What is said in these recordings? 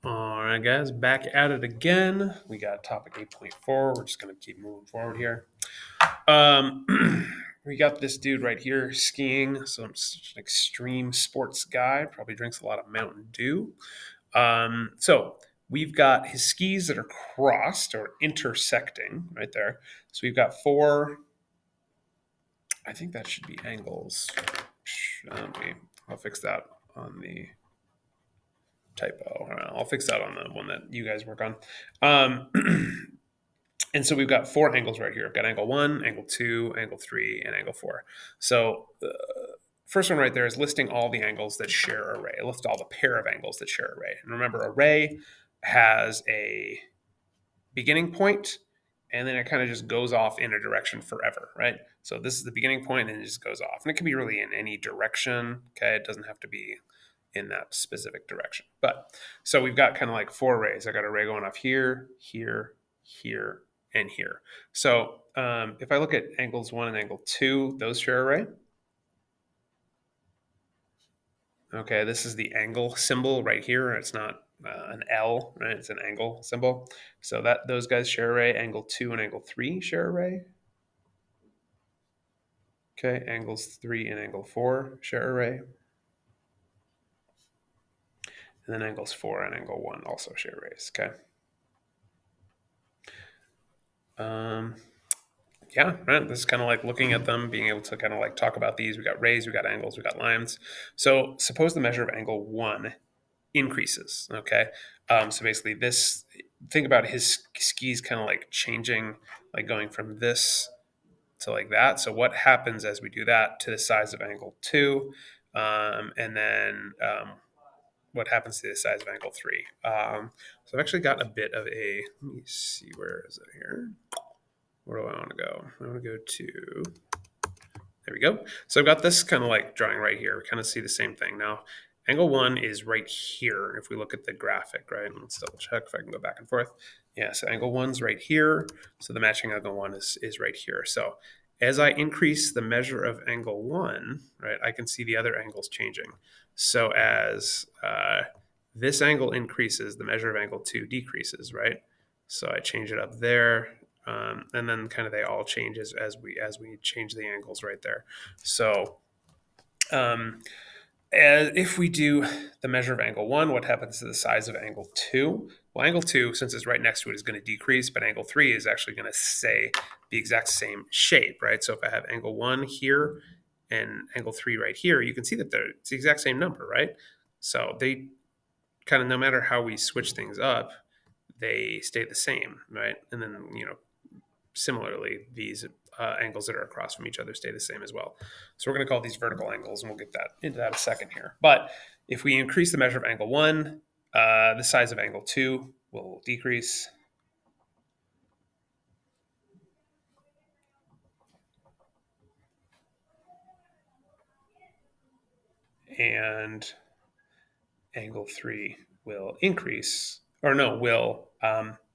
All right, guys, back at it again. We got topic 8.4. We're just going to keep moving forward here. Um, we got this dude right here skiing. So I'm such an extreme sports guy. Probably drinks a lot of Mountain Dew. So we've got his skis that are crossed or intersecting right there. So we've got four. I think that should be angles. I'll fix that on the typo. I'll fix that on the one that you guys work on. And so we've got four angles right here. We've got angle 1, angle 2, angle 3, and angle 4. So first one right there is listing all the angles that share a ray. List all the pair of angles that share a ray. And remember, a ray has a beginning point, and then it kind of just goes off in a direction forever, right? So this is the beginning point, and it just goes off. And it can be really in any direction, okay? It doesn't have to be in that specific direction. But so we've got kind of like four rays. I got a ray going off here, here, here, and here. So if I look at angles 1 and angle 2, those share a ray. Okay, this is the angle symbol right here. It's not an L, right? It's an angle symbol. So that those guys share a ray. Angle 2 and angle 3 share a ray. Okay, angles 3 and angle 4 share a ray. And then angles 4 and angle 1 also share rays, okay? Yeah, right. This is kind of like looking at them, being able to kind of like talk about these. We got rays, we got angles, we got lines. So suppose the measure of angle 1 increases, okay? So basically this, think about his skis kind of like changing, like going from this to like that. So what happens as we do that to the size of angle 2? And then what happens to the size of angle 3? So I've actually got a bit of a, let me see, where is it here? Where do I want to go? I want to go to, there we go. So I've got this kind of like drawing right here. We kind of see the same thing. Now, angle 1 is right here if we look at the graphic, right? Let's double check if I can go back and forth. Yeah, so angle 1's right here. So the matching angle 1 is right here. So as I increase the measure of angle 1, right, I can see the other angles changing. So as this angle increases, the measure of angle 2 decreases, right? So I change it up there. And then kind of they all change as we change the angles right there. So if we do the measure of angle 1, what happens to the size of angle 2? Well, angle 2, since it's right next to it, is going to decrease, but angle 3 is actually going to stay the exact same shape, right? So if I have angle 1 here and angle 3 right here, you can see that it's the exact same number, right? So they kind of, no matter how we switch things up, they stay the same, right? And then, similarly, these angles that are across from each other stay the same as well. So we're going to call these vertical angles, and we'll get into that in a second here. But if we increase the measure of angle 1, the size of angle 2 will decrease. And angle 3 will increase, or no, will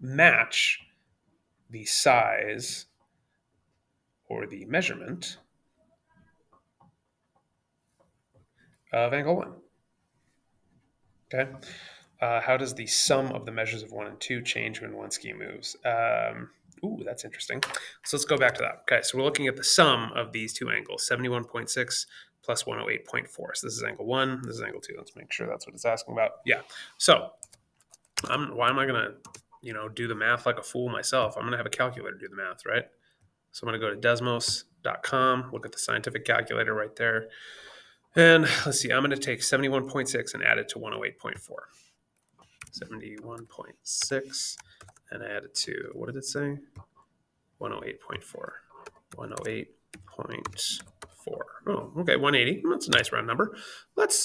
match the size or the measurement of angle 1. Okay. How does the sum of the measures of 1 and 2 change when one ski moves? Ooh, that's interesting. So let's go back to that. Okay, so we're looking at the sum of these two angles, 71.6 plus 108.4. So this is angle 1, this is angle 2. Let's make sure that's what it's asking about. Yeah. So why am I going to, do the math like a fool myself? I'm going to have a calculator do the math, right? So I'm going to go to Desmos.com, look at the scientific calculator right there. And let's see, I'm going to take 71.6 and add it to 108.4. 71.6 and add it to, what did it say? 108.4. 108.4. Oh, okay, 180. That's a nice round number. Let's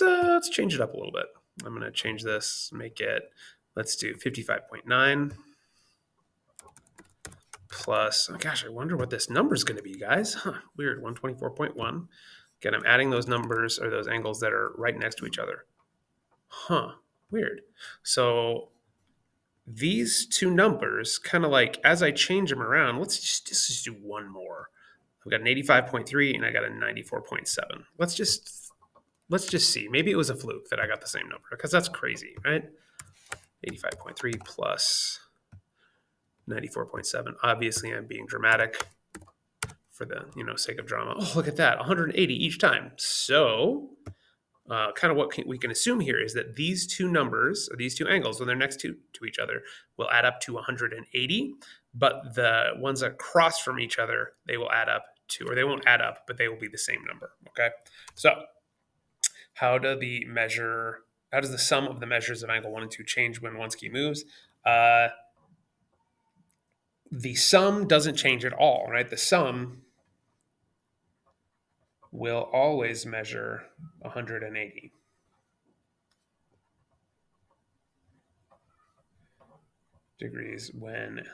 change it up a little bit. I'm going to change this, make it, let's do 55.9 plus, oh gosh, I wonder what this number is going to be, guys. Weird, 124.1. Again, I'm adding those numbers or those angles that are right next to each other. Weird. So these two numbers, kind of like as I change them around, let's just do one more. I've got an 85.3 and I got a 94.7. Let's just see. Maybe it was a fluke that I got the same number because that's crazy, right? 85.3 plus 94.7. Obviously, I'm being dramatic for the sake of drama. Oh, look at that, 180 each time. So kind of we can assume here is that these two numbers, or these two angles, when they're next to each other, will add up to 180. But the ones that cross from each other, they will add up to, or they won't add up, but they will be the same number. Okay. So how does the sum of the measures of angle 1 and 2 change when one ski moves? The sum doesn't change at all, right? The sum will always measure 180. Degrees when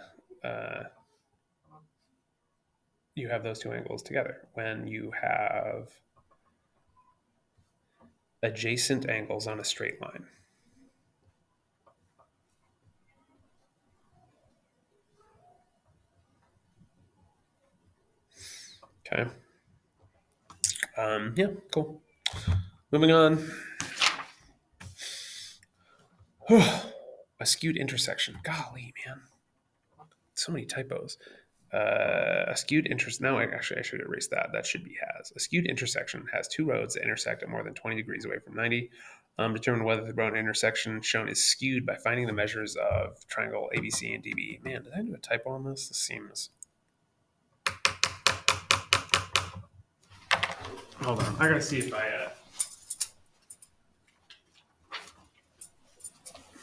you have those two angles together. When you have adjacent angles on a straight line. Okay. Yeah, cool. Moving on. A skewed intersection. Golly, man. So many typos. A skewed intersection. Now, I should erase that. That should be has. A skewed intersection has two roads that intersect at more than 20 degrees away from 90. Determine whether the road intersection shown is skewed by finding the measures of triangle ABC and DBE. Man, did I do a typo on this? This seems. Hold on. I gotta see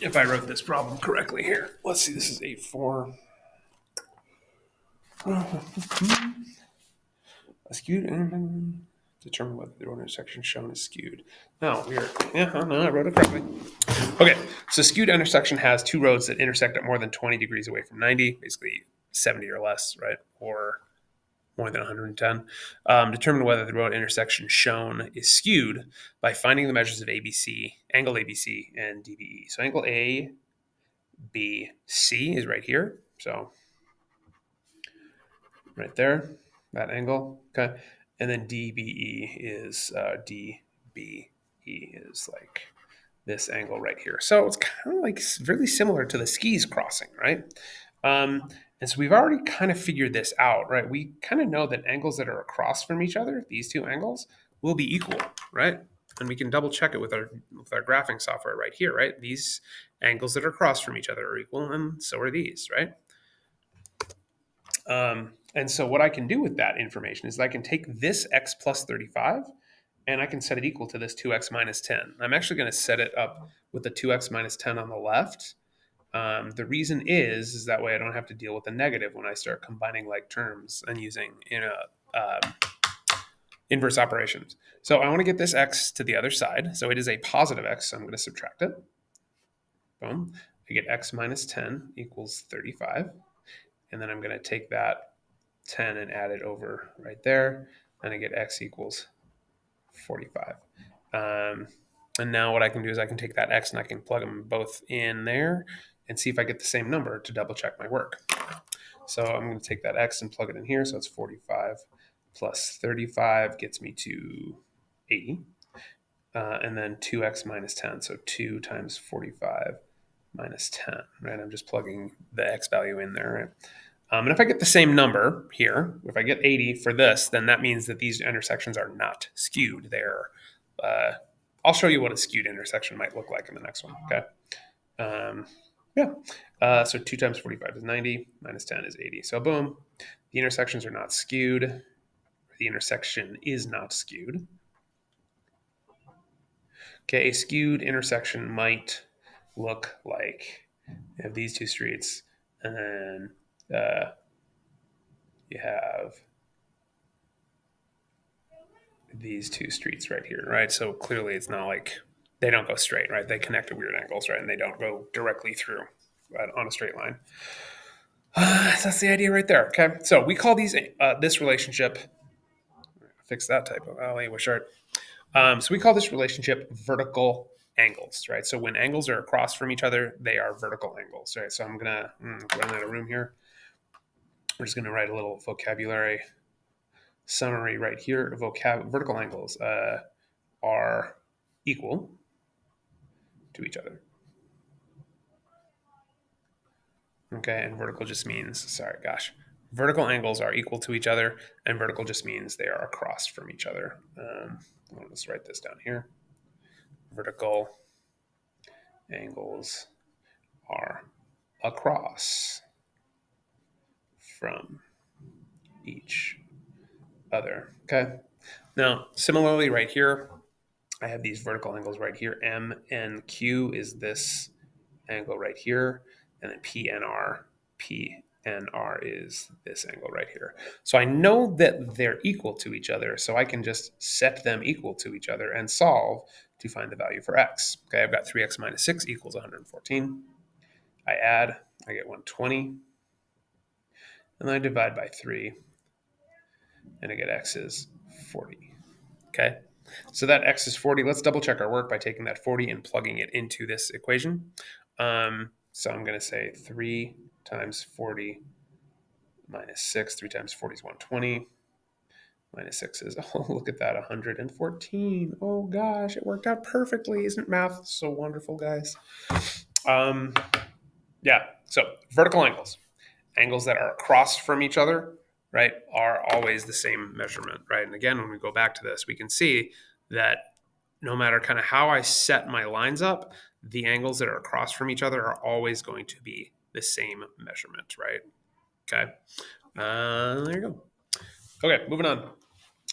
if I wrote this problem correctly here. Let's see. This is 8-4. A skewed determine whether the road intersection shown is skewed. No, weird. Yeah, no, I wrote it correctly. Okay, so skewed intersection has two roads that intersect at more than 20 degrees away from 90, basically 70 or less, right? Or more than 110. Determine whether the road intersection shown is skewed by finding the measures of ABC, angle ABC, and DBE. So angle ABC is right here. So right there, that angle. Okay. And then DBE is like this angle right here. So it's kind of like really similar to the skis crossing, right? And so we've already kind of figured this out, right? We kind of know that angles that are across from each other, these two angles, will be equal, right? And we can double check it with our graphing software right here, right? These angles that are across from each other are equal, and so are these, right? And so what I can do with that information is I can take this x plus 35 and I can set it equal to this 2x minus 10. I'm actually going to set it up with the 2x minus 10 on the left. The reason is that way I don't have to deal with the negative when I start combining like terms and using inverse operations. So I want to get this x to the other side. So it is a positive x, so I'm going to subtract it. Boom. I get x minus 10 equals 35. And then I'm going to take that 10 and add it over right there. And I get x equals 45. And now what I can do is I can take that x and I can plug them both in there and see if I get the same number to double check my work. So I'm going to take that x and plug it in here. So it's 45 plus 35 gets me to 80. And then 2x minus 10. So 2 times 45 minus 10, right? I'm just plugging the x value in there, right? And if I get the same number here, if I get 80 for this, then that means that these intersections are not skewed. They're, I'll show you what a skewed intersection might look like in the next one, okay? So 2 times 45 is 90, minus 10 is 80. So boom, the intersections are not skewed. The intersection is not skewed. Okay, a skewed intersection might look like you have these two streets, and then you have these two streets right here, right? So clearly it's not like they don't go straight, right? They connect at weird angles, right? And they don't go directly through on a straight line. That's the idea right there, okay? So we call these this relationship, fix that typo, wish art. So we call this relationship vertical angles, right? So when angles are across from each other, they are vertical angles, right? So I'm gonna run out of room here. We're just gonna write a little vocabulary summary right here. Vertical angles are equal to each other. Okay, and vertical just means, vertical angles are equal to each other, and vertical just means they are across from each other. Let's write this down here. Vertical angles are across from each other. Okay. Now, similarly, right here, I have these vertical angles right here. M and Q is this angle right here, and then PNR is this angle right here. So I know that they're equal to each other, so I can just set them equal to each other and solve to find the value for x. Okay, I've got 3x minus 6 equals 114. I add, I get 120, and then I divide by 3, and I get x is 40. Okay, so that x is 40. Let's double check our work by taking that 40 and plugging it into this equation. So I'm going to say 3 times 40 minus 6. 3 times 40 is 120. Minus 6 is, oh, look at that, 114. Oh, gosh, it worked out perfectly. Isn't math so wonderful, guys? Yeah, so vertical angles. Angles that are across from each other, right, are always the same measurement, right? And again, when we go back to this, we can see that no matter kind of how I set my lines up, the angles that are across from each other are always going to be the same measurement, right? Okay. There you go. Okay, moving on.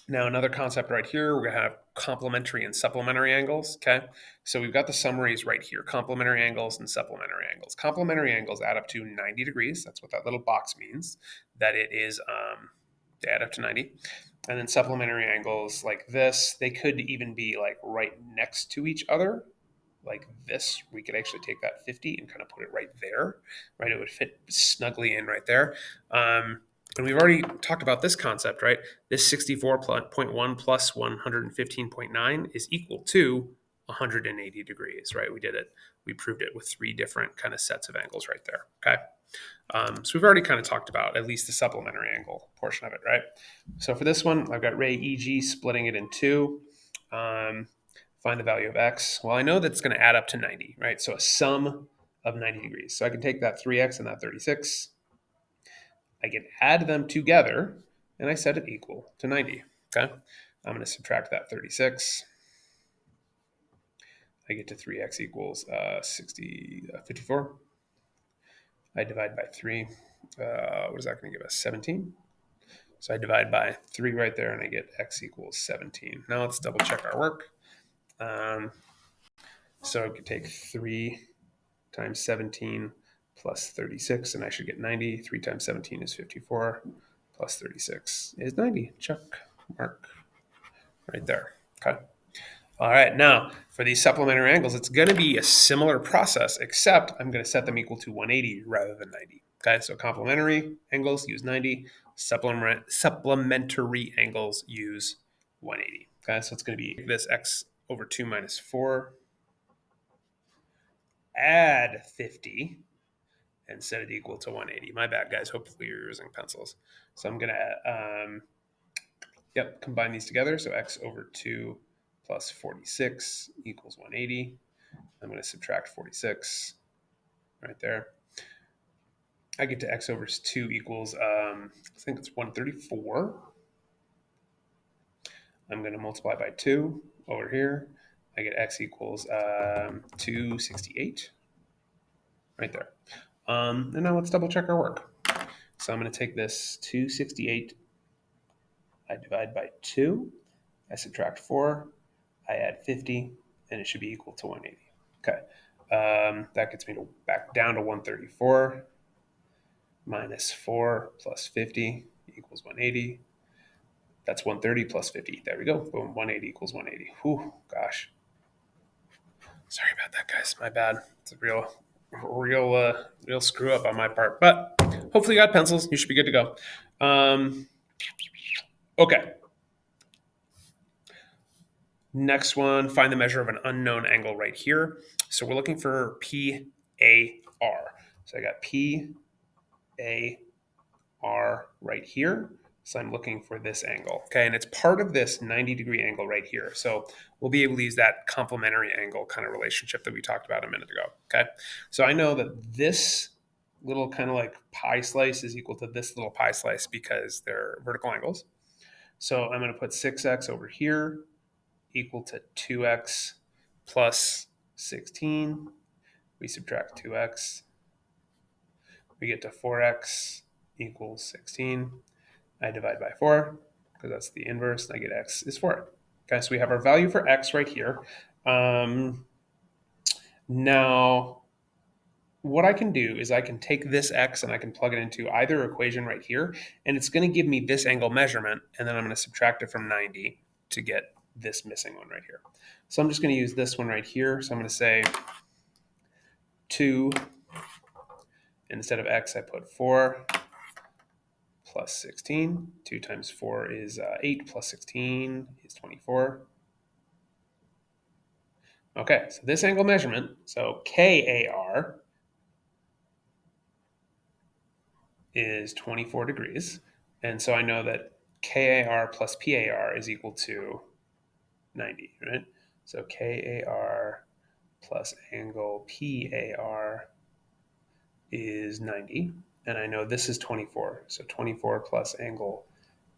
Now, another concept right here, we're going to have complementary and supplementary angles, okay? So we've got the summaries right here, complementary angles and supplementary angles. Complementary angles add up to 90 degrees. That's what that little box means, that it is, they add up to 90. And then supplementary angles like this, they could even be like right next to each other, like this. We could actually take that 50 and kind of put it right there, right? It would fit snugly in right there. And we've already talked about this concept, right? This 64.1 plus 115.9 is equal to 180 degrees, right? We did it. We proved it with 3 different kind of sets of angles right there, okay? So we've already kind of talked about at least the supplementary angle portion of it, right? So for this one, I've got ray EG splitting it in 2. Find the value of x. Well, I know that's going to add up to 90, right? So a sum of 90 degrees. So I can take that 3x and that 36. I can add them together, and I set it equal to 90. Okay, I'm going to subtract that 36. I get to 3x equals 54. I divide by 3. What is that going to give us? 17. So I divide by 3 right there, and I get x equals 17. Now let's double check our work. So I could take 3 times 17 plus 36, and I should get 90. 3 times 17 is 54, plus 36 is 90. Check mark right there. Okay. All right. Now, for these supplementary angles, it's going to be a similar process, except I'm going to set them equal to 180 rather than 90. Okay. So complementary angles use 90. Supplementary angles use 180. Okay. So it's going to be this x over 2 minus 4. Add 50 and set it equal to 180. My bad, guys. Hopefully you're using pencils. So I'm going to, combine these together. So x over 2 plus 46 equals 180. I'm going to subtract 46 right there. I get to x over 2 equals, I think it's 134. I'm going to multiply by 2 over here. I get x equals 268 right there. And now let's double check our work. So I'm going to take this 268, I divide by 2, I subtract 4, I add 50, and it should be equal to 180. Okay, that gets me back down to 134 minus 4 plus 50 equals 180. That's 130 plus 50. There we go. Boom, 180 equals 180. Whew, gosh. Sorry about that, guys. My bad. It's a real screw up on my part. But hopefully you got pencils. You should be good to go. Okay. Next one, find the measure of an unknown angle right here. So we're looking for PAR. So I got PAR right here. So I'm looking for this angle. Okay, and it's part of this 90-degree angle right here. So we'll be able to use that complementary angle kind of relationship that we talked about a minute ago. Okay, so I know that this little kind of like pie slice is equal to this little pie slice because they're vertical angles. So I'm going to put 6x over here equal to 2x plus 16. We subtract 2x. We get to 4x equals 16. I divide by 4 because that's the inverse, and I get x is 4. Okay, so we have our value for x right here. Now, what I can do is I can take this x and I can plug it into either equation right here, and it's going to give me this angle measurement, and then I'm going to subtract it from 90 to get this missing one right here. So I'm just going to use this one right here. So I'm going to say 2, instead of x, I put 4 plus 16. 2 times 4 is 8 plus 16 is 24. Okay, so this angle measurement, so KAR is 24 degrees. And so I know that KAR plus PAR is equal to 90, right? So KAR plus angle PAR is 90. And I know this is 24. So 24 plus angle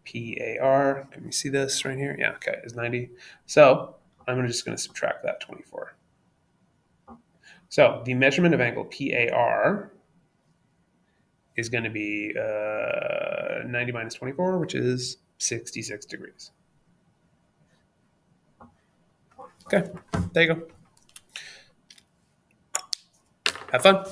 PAR, can we see this right here? Yeah, okay, is 90. So I'm just going to subtract that 24. So the measurement of angle PAR is going to be 90 minus 24, which is 66 degrees. Okay, there you go. Have fun.